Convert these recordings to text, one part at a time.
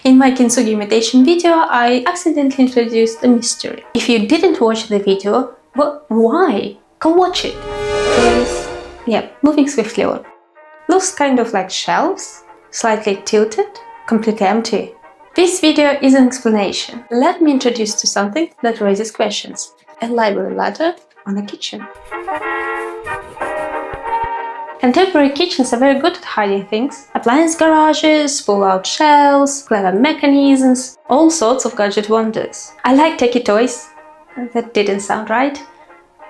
In my kintsugi imitation video, I accidentally introduced a mystery. If you didn't watch the video, well, why? Go watch it. Moving swiftly on. Looks kind of like shelves, slightly tilted, completely empty. This video is an explanation. Let me introduce to something that raises questions. A library ladder on a kitchen. Contemporary kitchens are very good at hiding things. Appliance garages, pull-out shelves, clever mechanisms, all sorts of gadget wonders. I like techie toys. That didn't sound right.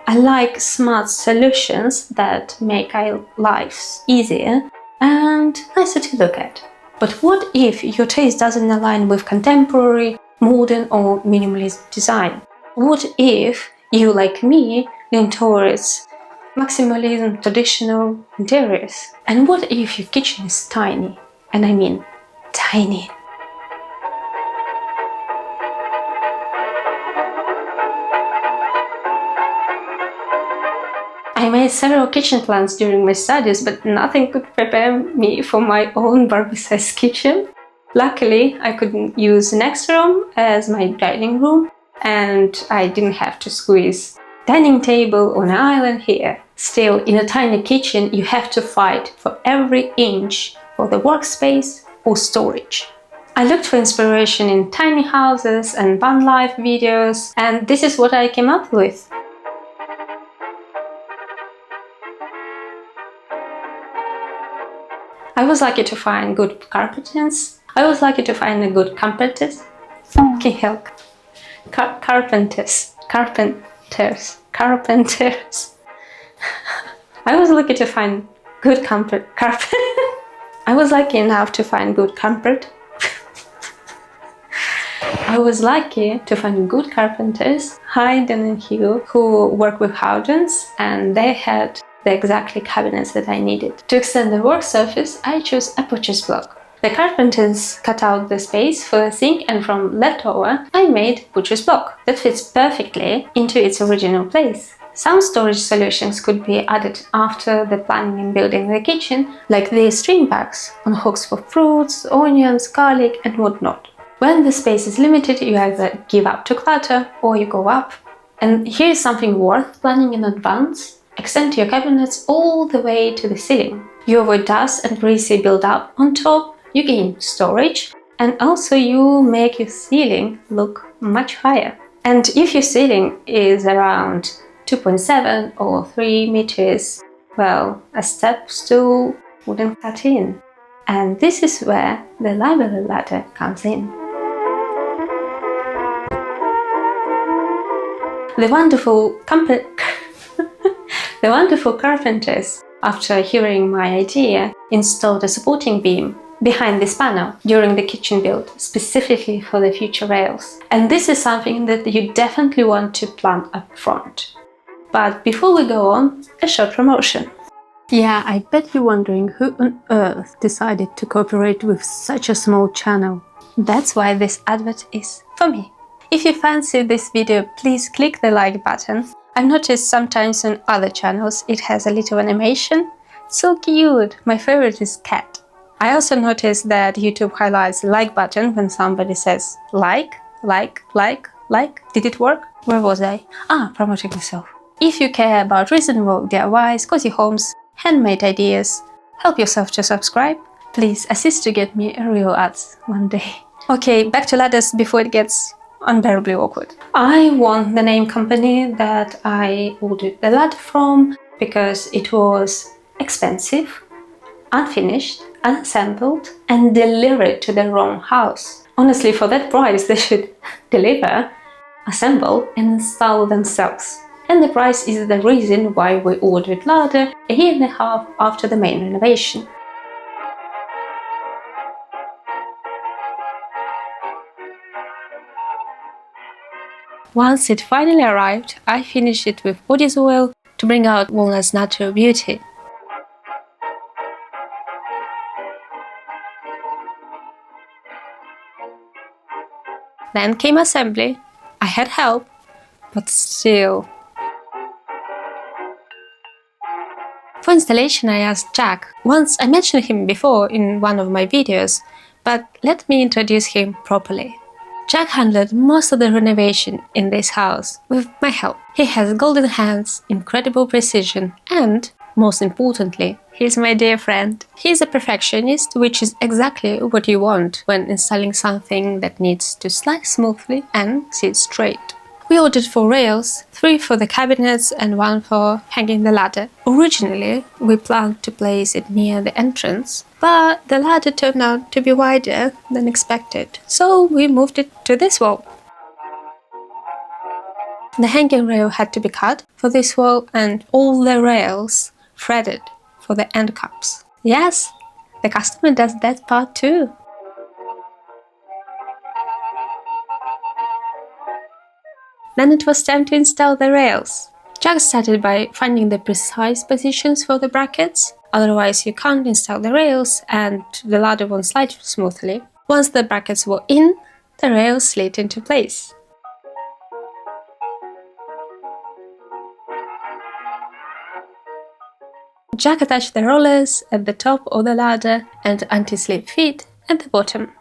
I like smart solutions that make our lives easier and nicer to look at. But what if your taste doesn't align with contemporary, modern or minimalist design? What if you, like me, lean towards maximalism, traditional interiors? And what if your kitchen is tiny? And I mean tiny. I made several kitchen plans during my studies, but nothing could prepare me for my own Barbie-sized kitchen. Luckily, I could use the next room as my dining room, and I didn't have to squeeze dining table on an island here. Still, in a tiny kitchen, you have to fight for every inch for the workspace or storage. I looked for inspiration in tiny houses and van life videos, and this is what I came up with. I was lucky to find good carpenters. I was lucky to find a good carpenters. Fucking hell. Carpenters. I was lucky to find good I was lucky enough to find good I was lucky to find good carpenters, hi Dan and Hugh, who work with hydrants, and they had the exactly cabinets that I needed. To extend the work surface, I chose a butcher's block. The carpenters cut out the space for the sink, and from leftover, I made butcher's block that fits perfectly into its original place. Some storage solutions could be added after the planning and building the kitchen, like these string bags on hooks for fruits, onions, garlic, and whatnot. When the space is limited, you either give up to clutter or you go up. And here's something worth planning in advance. Extend your cabinets all the way to the ceiling. You avoid dust and greasy build-up on top, you gain storage, and also you make your ceiling look much higher. And if your ceiling is around 2.7 or 3 meters, well, a step stool wouldn't cut in. And this is where the library ladder comes in. The wonderful carpenters, after hearing my idea, installed a supporting beam behind this panel during the kitchen build, specifically for the future rails. And this is something that you definitely want to plan up front. But before we go on, a short promotion. Yeah, I bet you're wondering who on earth decided to cooperate with such a small channel. That's why this advert is for me. If you fancy this video, please click the like button. I've noticed sometimes on other channels it has a little animation. So cute! My favorite is cat. I also noticed that YouTube highlights the like button when somebody says like. Did it work? Where was I? Promoting myself. If you care about reasonable DIYs, cozy homes, handmade ideas, help yourself to subscribe. Please assist to get me a real ads one day. Okay, back to ladders before it gets unbearably awkward. I want the name company that I ordered the ladder from because it was expensive, unfinished, unassembled, and delivered to the wrong house. Honestly, for that price, they should deliver, assemble, and install themselves. And the price is the reason why we ordered ladder a year and a half after the main renovation. Once it finally arrived, I finished it with body oil to bring out walnut's natural beauty. Then came assembly. I had help, but still. For installation, I asked Jack. Once I mentioned him before in one of my videos, But let me introduce him properly. Jack handled most of the renovation in this house with my help. He has golden hands, incredible precision, and, most importantly, he's my dear friend. He's a perfectionist, which is exactly what you want when installing something that needs to slide smoothly and sit straight. We ordered 4 rails, 3 for the cabinets and 1 for hanging the ladder. Originally, we planned to place it near the entrance, but the ladder turned out to be wider than expected, so we moved it to this wall. The hanging rail had to be cut for this wall and all the rails threaded for the end caps. Yes, the customer does that part too. Then it was time to install the rails. Jack started by finding the precise positions for the brackets, otherwise you can't install the rails and the ladder won't slide smoothly. Once the brackets were in, the rails slid into place. Jack attached the rollers at the top of the ladder and anti-slip feet at the bottom.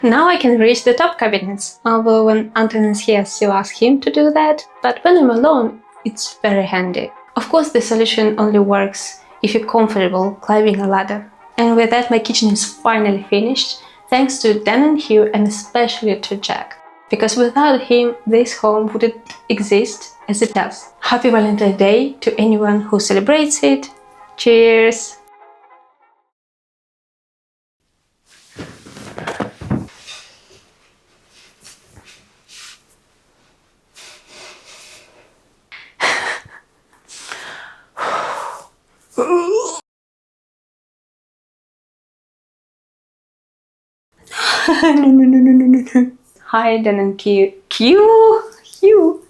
Now I can reach the top cabinets, although when Anton is here I still ask him to do that, but when I'm alone, it's very handy. Of course, the solution only works if you're comfortable climbing a ladder. And with that, my kitchen is finally finished, thanks to Dan and Hugh and especially to Jack. Because without him, this home wouldn't exist as it does. Happy Valentine's Day to anyone who celebrates it. Cheers! No. Hi, Dan and Hugh. Hugh!